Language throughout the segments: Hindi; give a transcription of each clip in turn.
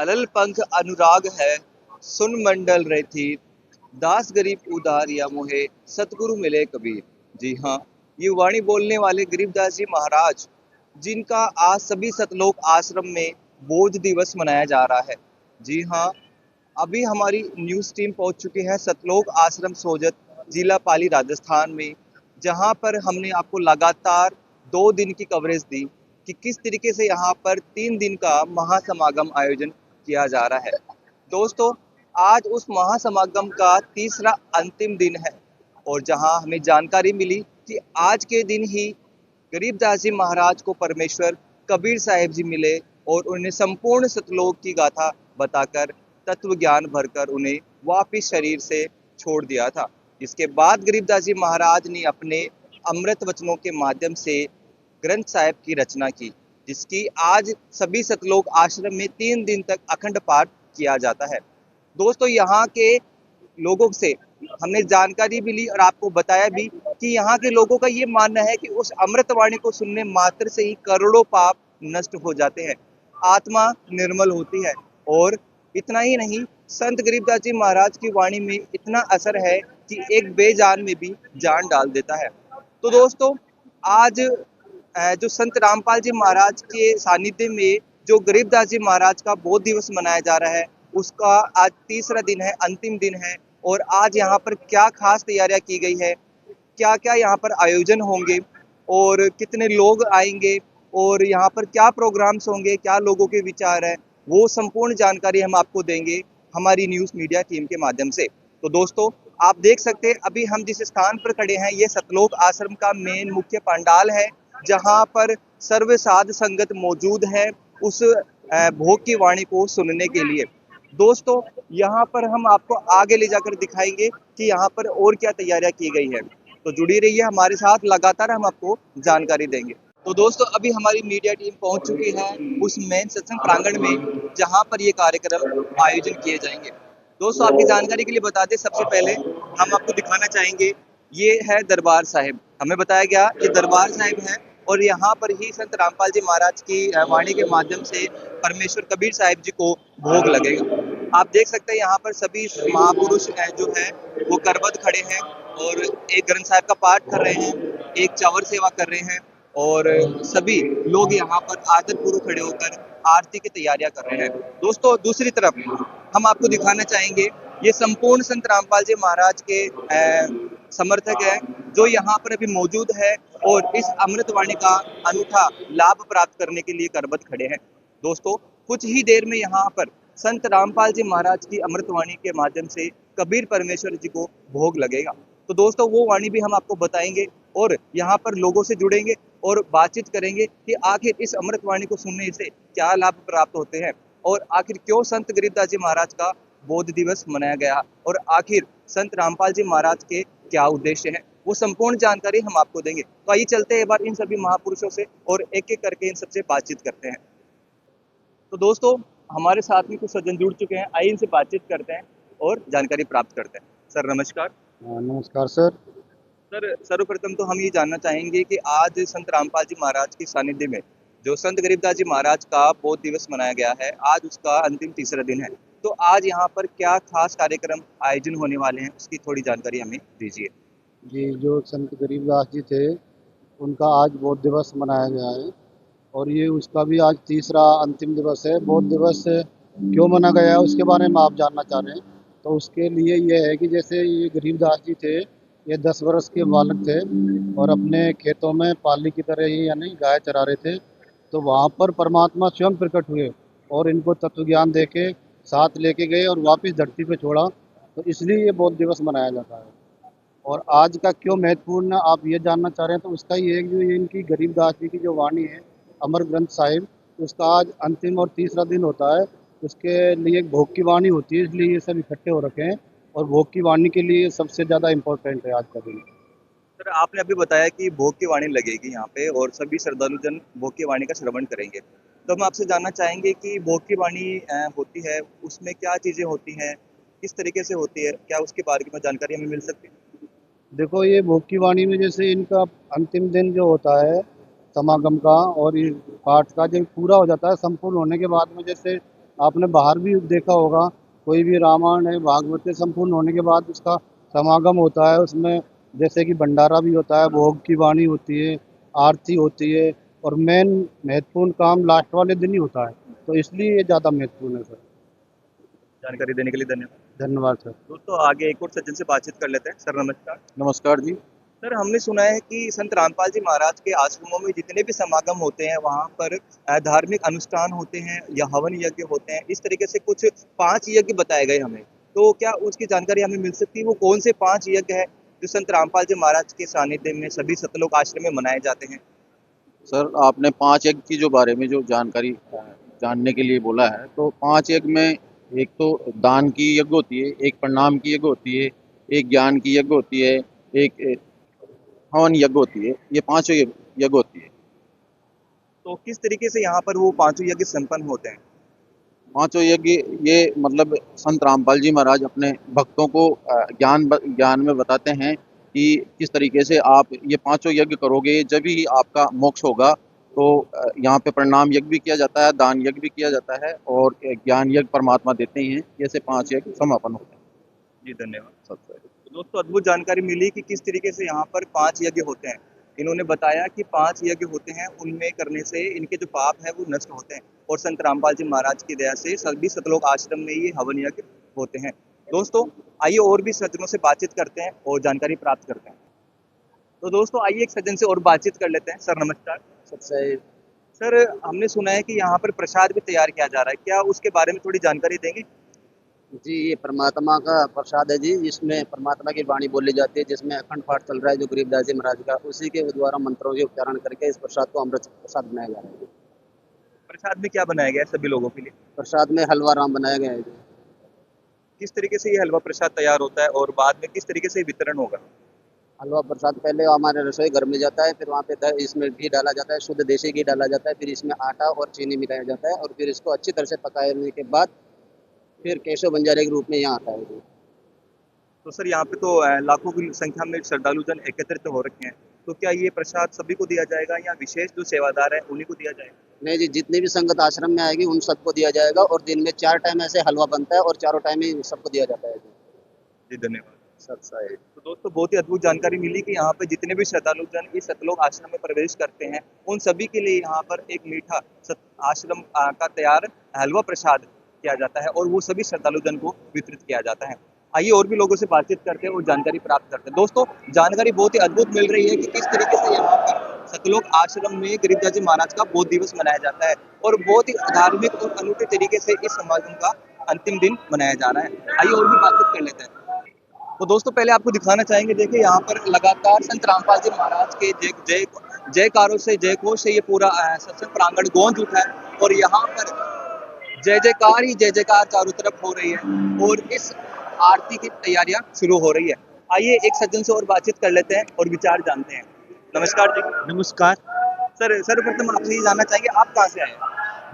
अलल पंख अनुराग है, सुन मंडल रहे थी, दास गरीब उदारिया मोहे, सतगुरु मिले कबीर। जी हाँ, ये वाणी बोलने वाले गरीबदास जी महाराज, जिनका आज सभी सतलोक आश्रम में बोध दिवस मनाया जा रहा है। जी हाँ, अभी हमारी न्यूज़ टीम पहुंच चुकी है सतलोक आश्रम सोजत, जिला पाली, राजस्थान में, जहां पर हमने आपको लगातार 2 दिन की कवरेज दी कि किस तरीके से यहाँ पर 3 दिन का महासमागम आयोजन किया जा रहा है। दोस्तों, आज उस महासमागम का तीसरा अंतिम दिन है और जहां हमें जानकारी मिली कि आज के दिन ही गरीबदास जी महाराज को परमेश्वर कबीर साहिब जी मिले और उन्हें संपूर्ण सतलोक की गाथा बताकर तत्व ज्ञान भरकर उन्हें वापिस शरीर से छोड़ दिया था। इसके बाद गरीबदास जी महाराज ने अपने अमृत वचनों के माध्यम से ग्रंथ साहिब की रचना की, जिसकी आज सभी सतलोक आश्रम में 3 दिन तक अखंड पाठ किया जाता है। दोस्तों, यहाँ के लोगों से हमने जानकारी भी ली और आपको बताया भी कि यहाँ के लोगों का ये मानना है कि उस अमृतवाणी को सुनने मात्र से ही करोड़ों पाप नष्ट हो जाते हैं, आत्मा निर्मल होती है। और इतना ही नहीं, संत गरीबदास जी महाराज की वाणी में इतना असर है कि एक बेजान में भी जान डाल देता है। तो दोस्तों, आज जो संत रामपाल जी महाराज के सानिध्य में जो गरीबदास जी महाराज का बोध दिवस मनाया जा रहा है, उसका आज तीसरा दिन है, अंतिम दिन है। और आज यहाँ पर क्या खास तैयारियां की गई है, क्या क्या यहाँ पर आयोजन होंगे और कितने लोग आएंगे और यहाँ पर क्या प्रोग्राम्स होंगे, क्या लोगों के विचार है, वो संपूर्ण जानकारी हम आपको देंगे हमारी न्यूज़ मीडिया टीम के माध्यम से। तो दोस्तों, आप देख सकते हैं अभी हम जिस स्थान पर खड़े हैं, ये सतलोक आश्रम का मेन मुख्य पंडाल है, जहाँ पर सर्व साध संगत मौजूद है उस भोग की वाणी को सुनने के लिए। दोस्तों, यहाँ पर हम आपको आगे ले जाकर दिखाएंगे कि यहाँ पर और क्या तैयारियां की गई है। तो जुड़ी रहिए हमारे साथ, लगातार हम आपको जानकारी देंगे। तो दोस्तों, अभी हमारी मीडिया टीम पहुंच चुकी है उस मेन सत्संग प्रांगण में, जहां पर ये कार्यक्रम आयोजन किए जाएंगे। दोस्तों, आपकी जानकारी के लिए बता दें, सबसे पहले हम आपको दिखाना चाहेंगे, ये है दरबार साहिब। हमें बताया गया ये दरबार साहिब है और यहाँ पर ही संत रामपाल जी महाराज की वाणी के माध्यम से परमेश्वर कबीर साहिब जी को भोग लगेगा। आप देख सकते हैं यहाँ पर सभी महापुरुष जो है वो करबद्ध खड़े हैं और एक ग्रंथ साहिब का पाठ कर रहे हैं, एक चावर सेवा कर रहे हैं और सभी लोग यहाँ पर आदर पूर्वक खड़े होकर आरती की तैयारियां कर रहे हैं। दोस्तों, दूसरी तरफ हम आपको दिखाना चाहेंगे, ये संपूर्ण संत रामपाल जी महाराज के समर्थक है जो यहाँ पर अभी मौजूद है और इस अमृतवाणी का अनूठा लाभ प्राप्त करने के लिए करबद्ध खड़े हैं। दोस्तों, कुछ ही देर में यहाँ पर संत रामपाल जी महाराज की अमृतवाणी के माध्यम से कबीर परमेश्वर जी को भोग लगेगा। तो दोस्तों, वो वाणी भी हम आपको बताएंगे और यहाँ पर लोगों से जुड़ेंगे और बातचीत करेंगे कि आखिर इस अमृतवाणी को सुनने से क्या लाभ प्राप्त होते हैं और आखिर क्यों संत गरीबदास जी महाराज का बोध दिवस मनाया गया और आखिर संत रामपाल जी महाराज के क्या उद्देश्य है, वो संपूर्ण जानकारी हम आपको देंगे। तो आइए चलते हैं एक बार इन सभी महापुरुषों से और एक एक करके इन सबसे बातचीत करते हैं। तो दोस्तों, हमारे साथ में कुछ सज्जन जुड़ चुके हैं, आइए इनसे बातचीत करते हैं और जानकारी प्राप्त करते हैं। सर नमस्कार। नमस्कार सर। सर, सर्वप्रथम तो हम ये जानना चाहेंगे कि आज संत रामपाल जी महाराज के सानिध्य में जो संत गरीबदास जी महाराज का बोध दिवस मनाया गया है, आज उसका अंतिम तीसरा दिन है। तो आज यहाँ पर क्या खास कार्यक्रम आयोजन होने वाले हैं, उसकी थोड़ी जानकारी हमें दीजिए। जी, जो संत गरीबदास जी थे उनका आज बोध दिवस मनाया गया है और ये उसका भी आज तीसरा अंतिम दिवस है। बोध दिवस क्यों मना गया है उसके बारे में आप जानना चाह रहे हैं, तो उसके लिए ये है कि जैसे ये गरीबदास जी थे, ये 10 वर्ष के बालक थे और अपने खेतों में पाली की तरह ही यानी गाय चरा रहे थे। तो वहाँ पर परमात्मा स्वयं प्रकट हुए और इनको तत्व ज्ञान दे के साथ लेके गए और वापस धरती पे छोड़ा। तो इसलिए ये बोध दिवस मनाया जाता है। और आज का क्यों महत्वपूर्ण आप ये जानना चाह रहे हैं, तो उसका ये है कि जो ये इनकी गरीबदास जी की जो वाणी है अमर ग्रंथ साहिब, उसका आज अंतिम और तीसरा दिन होता है। उसके लिए एक भोग की वाणी होती है, इसलिए ये सब इकट्ठे हो रखे हैं और भोग की वाणी के लिए सबसे ज़्यादा इम्पोर्टेंट है आज का दिन। सर, आपने अभी बताया कि भोग की वाणी लगेगी यहाँ पे और सभी श्रद्धालुजन भोग की वाणी का श्रवण करेंगे। तो हम आपसे जानना चाहेंगे कि भोग की वाणी होती है, उसमें क्या चीज़ें होती हैं, किस तरीके से होती है, क्या उसके बारे में जानकारी हमें मिल सकती है? देखो, ये भोग की वाणी में जैसे इनका अंतिम दिन जो होता है समागम का और ये पाठ का जब पूरा हो जाता है, संपूर्ण होने के बाद में जैसे आपने बाहर भी देखा होगा, कोई भी रामायण है, भागवत है, संपूर्ण होने के बाद उसका समागम होता है। उसमें जैसे कि भंडारा भी होता है, भोग की वाणी होती है, आरती होती है, और मेन महत्वपूर्ण काम लास्ट वाले दिन ही होता है। तो इसलिए ये ज़्यादा महत्वपूर्ण है सर। जानकारी देने के लिए धन्यवाद। धन्यवाद सर। दोस्तों आगे एक और सज्जन से बातचीत कर लेते हैं। सर नमस्कार। नमस्कार जी। सर हमने सुना है कि संत रामपाल जी महाराज के आश्रमों में जितने भी समागम होते हैं वहाँ पर धार्मिक अनुष्ठान होते हैं या हवन यज्ञ होते हैं, इस तरीके से कुछ 5 यज्ञ बताए गए हमें। तो क्या उसकी जानकारी हमें मिल सकती है, वो कौन से 5 यज्ञ है जो संत रामपाल जी महाराज के सानिध्य में सभी सतलोक आश्रम में मनाए जाते हैं? सर आपने 5 यज्ञ की जो बारे में जो जानकारी जानने के लिए बोला है, तो 5 यज्ञ में एक तो दान की यज्ञ होती है, एक प्रणाम की यज्ञ होती है, एक ज्ञान की यज्ञ होती है, एक हवन यज्ञ होती है। ये 5 यज्ञ होती है। तो किस तरीके से यहाँ पर वो पांचों यज्ञ संपन्न होते हैं? 5 यज्ञ ये मतलब संत रामपाल जी महाराज अपने भक्तों को ज्ञान में बताते हैं कि किस तरीके से आप ये 5 यज्ञ करोगे जब ही आपका मोक्ष होगा। तो यहाँ पे प्रणाम यज्ञ भी किया जाता है, दान यज्ञ भी किया जाता है, और ज्ञान यज्ञ परमात्मा देते ही हैं। ऐसे 5 यज्ञ समापन होते हैं। जी धन्यवाद। सबसे तो दोस्तों अद्भुत जानकारी मिली कि किस तरीके से यहाँ पर 5 यज्ञ होते हैं। इन्होंने बताया कि 5 यज्ञ होते हैं, उनमें करने से इनके जो पाप है वो नष्ट होते हैं और संत रामपाल जी महाराज की दया से सभी सतलोक आश्रम में ये हवन यज्ञ होते हैं। दोस्तों आइए और भी सज्जनों से बातचीत करते हैं और जानकारी प्राप्त करते हैं। तो दोस्तों आइए एक सज्जन से और बातचीत कर लेते हैं। सर नमस्कार। सबसे सर हमने सुना है कि यहाँ पर प्रसाद भी तैयार किया जा रहा है, क्या उसके बारे में थोड़ी जानकारी देंगे? जी, ये परमात्मा का प्रसाद है जी, जिसमें परमात्मा की वाणी बोली जाती है, जिसमें अखंड पाठ चल रहा है जो गरीबदास जी महाराज का, उसी के द्वारा मंत्रों के उच्चारण करके इस प्रसाद को अमृत प्रसाद बनाया जा रहा है। प्रसाद में क्या बनाया गया है सभी लोगों के लिए? प्रसाद में हलवा राम बनाया गया है जी। किस तरीके से ये हलवा प्रसाद तैयार होता है और बाद में किस तरीके से वितरण होगा? हलवा प्रसाद पहले हमारे रसोई घर में जाता है, फिर वहाँ पे इसमें घी डाला जाता है, शुद्ध देसी घी डाला जाता है, फिर इसमें आटा और चीनी मिलाया जाता है, और फिर इसको अच्छी तरह से पकाने के बाद फिर केशव बंजारे के रूप में यहाँ आता है जी। तो सर यहाँ पे तो लाखों की संख्या में श्रद्धालु जन एकत्रित हो रखे हैं, तो क्या ये प्रसाद सभी को दिया जाएगा या विशेष जो सेवादार है उन्हीं को दिया जाएगा? नहीं जी, जितनी भी संगत आश्रम में आएगी उन सबको दिया जाएगा, और दिन में 4 टाइम ऐसे हलवा बनता है और चारों टाइम ही सबको दिया जाता है जी। जी धन्यवाद। तो दोस्तों बहुत ही अद्भुत जानकारी मिली कि यहाँ पे जितने भी श्रद्धालु जन इस सतलोक आश्रम में प्रवेश करते हैं उन सभी के लिए यहाँ पर एक मीठा आश्रम का तैयार हलवा प्रसाद किया जाता है और वो सभी श्रद्धालु जन को वितरित किया जाता है। आइए और भी लोगों से बातचीत करते हैं और जानकारी प्राप्त करते हैं। दोस्तों जानकारी बहुत ही अद्भुत मिल रही है कि किस तरीके से यहाँ पर सतलोक आश्रम में गरीबदास जी महाराज का बोध दिवस मनाया जाता है और बहुत ही धार्मिक और अनूठे तरीके से इस समागम का अंतिम दिन मनाया जा रहा है। आइए और भी बातचीत कर लेते हैं। तो दोस्तों पहले आपको दिखाना चाहेंगे, देखिए यहाँ पर लगातार संत रामपाल जी महाराज के जय जयकारों से जय घोष से ये पूरा सत्संग प्रांगण गूंज उठा है और यहाँ पर जय जयकार ही जय जयकार चारों तरफ हो रही है और इस आरती की तैयारियां शुरू हो रही है। आइए एक सज्जन से और बातचीत कर लेते हैं और विचार जानते हैं। नमस्कार जी। नमस्कार। सर सर्वप्रथम आपसे ये जानना चाहेंगे आप कहाँ से आए हैं?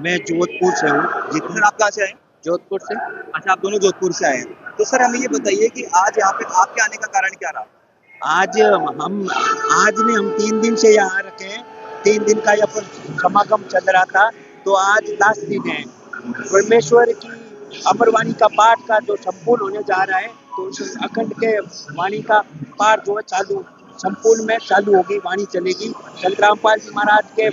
मैं जोधपुर से हूँ। जी सर आप कहाँ से आए हैं? जोधपुर से। अच्छा आप दोनों जोधपुर से आए हैं। तो सर हमें ये बताइए कि आज यहाँ पे आपके आने का कारण क्या रहा? आज हम 3 दिन से यहाँ रखे हैं। 3 दिन का यहाँ पर समागम चल रहा था, तो आज लास्ट दिन है। परमेश्वर की अमरवाणी का पाठ का जो संपूर्ण होने जा रहा है, तो उस अखंड के वाणी का पाठ जो है चालू संपूर्ण में चालू होगी, वाणी चलेगी। संत रामपाल जी महाराज के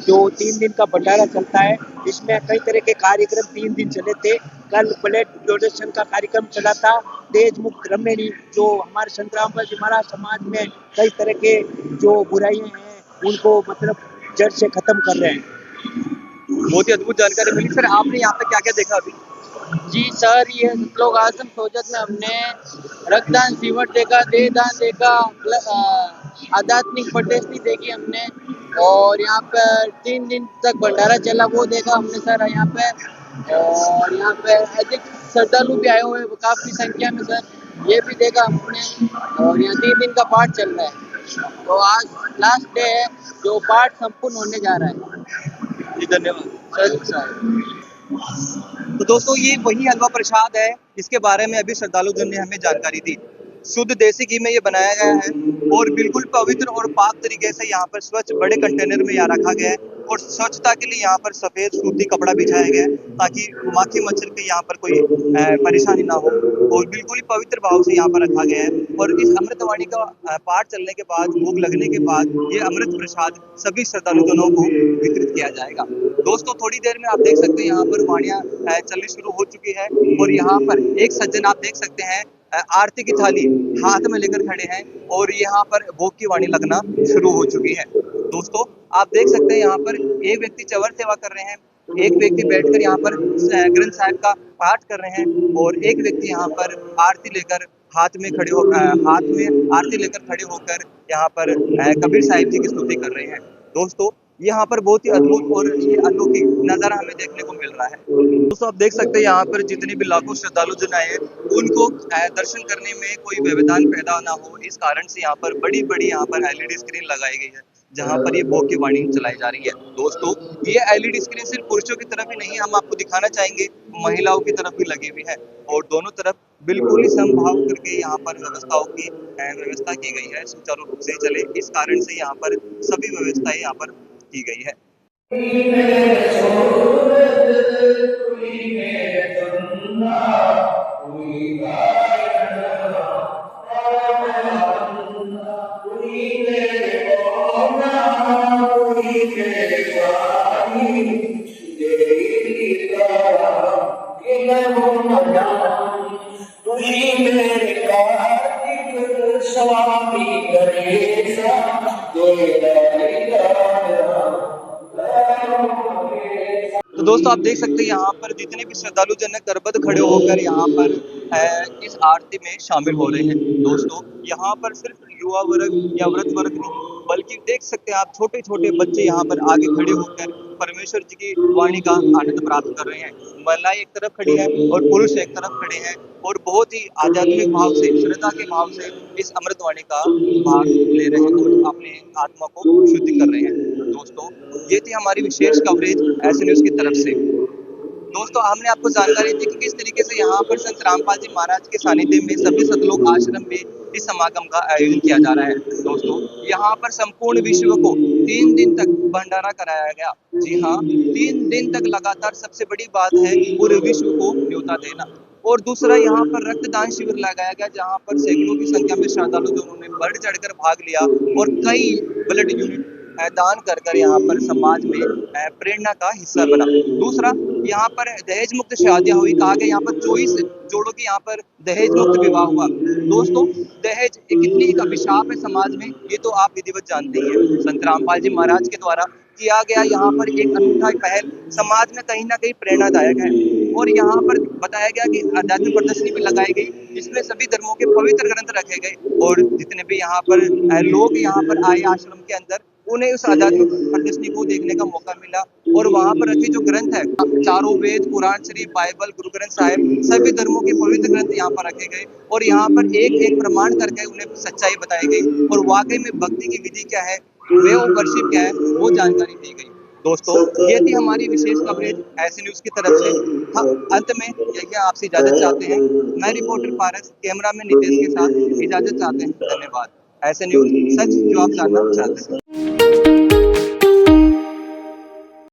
जो 3 दिन का भंडारा चलता है, इसमें कई तरह के कार्यक्रम 3 दिन चले थे। कल प्लेट डोनेशन का कार्यक्रम चला था। तेज मुक्त रमेणी जो हमारे संत रामपाल जी महाराज समाज में कई तरह के जो बुराइयां हैं उनको मतलब जड़ से खत्म कर रहे हैं। बहुत ही अद्भुत जानकारी मिली। सर आपने यहाँ पे क्या क्या देखा अभी? जी सर, ये सतलोक आश्रम सोजत में हमने रक्तदान शिविर देखा, देहदान देखा, आध्यात्मिक प्रदर्शनी देखी हमने, और यहाँ पर 3 दिन तक भंडारा चला वो देखा हमने सर यहाँ पे। और यहाँ पे अधिक श्रद्धालु भी आए हुए हैं काफ़ी संख्या में सर, ये भी देखा हमने। और यहाँ 3 दिन का पाठ चल रहा है, तो आज लास्ट डे है जो पाठ संपूर्ण होने जा रहा है। जी धन्यवाद सर। तो दोस्तों ये वही हलवा प्रसाद है जिसके बारे में अभी श्रद्धालु जन ने हमें जानकारी दी। शुद्ध देसी घी में ये बनाया गया है और बिल्कुल पवित्र और पाक तरीके से यहाँ पर स्वच्छ बड़े कंटेनर में यहाँ रखा गया है और स्वच्छता के लिए यहाँ पर सफेद सूती कपड़ा बिछाया गया है ताकि माखी मच्छर की यहाँ पर कोई परेशानी ना हो, और बिल्कुल ही पवित्र भाव से यहाँ पर रखा गया है। और इस अमृतवाणी का पाठ चलने के बाद, भोग लगने के बाद, ये अमृत प्रसाद सभी श्रद्धालुजनों को वितरित किया जाएगा। दोस्तों थोड़ी देर में आप देख सकते हैं यहाँ पर वाणियां चलनी शुरू हो चुकी है, और यहाँ पर एक सज्जन आप देख सकते हैं आरती की थाली हाथ में लेकर खड़े हैं, और यहाँ पर भोग की वाणी लगना शुरू हो चुकी है। दोस्तों आप देख सकते हैं यहाँ पर एक व्यक्ति चवर सेवा कर रहे हैं, एक व्यक्ति बैठकर यहाँ पर ग्रंथ साहिब का पाठ कर रहे हैं, और एक व्यक्ति यहाँ पर आरती लेकर हाथ में आरती लेकर खड़े होकर यहाँ पर कबीर साहिब जी की स्तुति कर रहे हैं। दोस्तों यहाँ पर बहुत ही अद्भुत और ये अलौकिक नजारा हमें देखने को मिल रहा है। दोस्तों आप देख सकते हैं यहाँ पर जितने भी लाखों श्रद्धालु जन आए उनको दर्शन करने में कोई व्यवधान पैदा ना हो, इस कारण से यहाँ पर बड़ी बड़ी यहाँ पर एलईडी स्क्रीन लगाई गई है जहाँ पर ये भोग की वाणी चलाई जा रही है। दोस्तों ये एलईडी स्क्रीन सिर्फ पुरुषों की तरफ ही नहीं, हम आपको दिखाना चाहेंगे महिलाओं की तरफ भी लगी हुई है, और दोनों तरफ बिल्कुल ही समभाव करके यहाँ पर व्यवस्थाओं की व्यवस्था की गई है, सुचारू रूप से चले, इस कारण से यहाँ पर सभी व्यवस्थाएं यहाँ पर की गई है। तो दोस्तों आप देख सकते हैं यहाँ पर जितने भी श्रद्धालु जन करबद्ध खड़े होकर यहाँ पर इस आरती में शामिल हो रहे हैं। दोस्तों यहाँ पर सिर्फ युवा वर्ग या वृद्ध वर्ग नहीं, बल्कि देख सकते हैं आप छोटे छोटे बच्चे यहाँ पर आगे खड़े होकर परमेश्वर जी की वाणी का आनंद प्राप्त कर रहे हैं। महिलाएं एक तरफ खड़ी है और पुरुष एक तरफ खड़े हैं, और बहुत ही आध्यात्मिक भाव से, श्रद्धा के भाव से इस अमृतवाणी का भाग ले रहे हैं और अपने आत्मा को शुद्ध कर रहे हैं। दोस्तों ये थी हमारी विशेष कवरेज ऐसे न्यूज की तरफ से। दोस्तों हमने आपको जानकारी दी कि किस तरीके से यहाँ पर संत रामपाल जी महाराज के सानिध्य में सभी सतलोक आश्रम में इस समागम का आयोजन किया जा रहा है। दोस्तों यहाँ पर संपूर्ण विश्व को 3 दिन तक भंडारा कराया गया। जी हाँ, 3 दिन तक लगातार। सबसे बड़ी बात है पूरे विश्व को न्योता देना। और दूसरा यहाँ पर रक्तदान शिविर लगाया गया, जहाँ पर सैकड़ों की संख्या में श्रद्धालु जो उन्होंने बढ़ चढ़कर भाग लिया और कई ब्लड यूनिट दान कर कर यहाँ पर समाज में प्रेरणा का हिस्सा बना। दूसरा यहाँ पर दहेज मुक्त शादियां हुई, कहा गया यहाँ पर 24 जोड़ों की यहाँ पर दहेज मुक्त विवाह हुआ। दोस्तों दहेज कितनी एक अभिशाप है समाज में, ये तो आप विधिवत जानते ही हैं। संत रामपाल जी महाराज के द्वारा किया गया यहाँ पर एक अनूठा पहल समाज में कहीं ना कहीं प्रेरणादायक है। और यहाँ पर बताया गया कि आध्यात्मिक प्रदर्शनी भी लगाई गई, जिसमें सभी धर्मों के पवित्र ग्रंथ रखे गए, और जितने भी यहाँ पर लोग यहाँ पर आए आश्रम के अंदर, उन्हें उस आध्यात्मिक प्रदर्शनी को देखने का मौका मिला। और वहाँ पर रखे जो ग्रंथ है, चारों वेद, कुरान शरीफ, बाइबल, गुरु ग्रंथ साहिब, सभी धर्मों के पवित्र ग्रंथ यहाँ पर रखे गए, और यहाँ पर एक एक प्रमाण करके उन्हें सच्चाई बताई गई, और वाकई में भक्ति की विधि क्या है, वे वर्शिप क्या है, वो जानकारी दी गई। दोस्तों ये थी हमारी विशेष कवरेज ऐसे न्यूज की तरफ से। हम अंत में यही आपसे इजाजत चाहते हैं। मैं रिपोर्टर पारस, कैमरा में नितेश के साथ इजाजत चाहते हैं। धन्यवाद। ऐसे न्यूज, सच जो आप जानना चाहते हैं।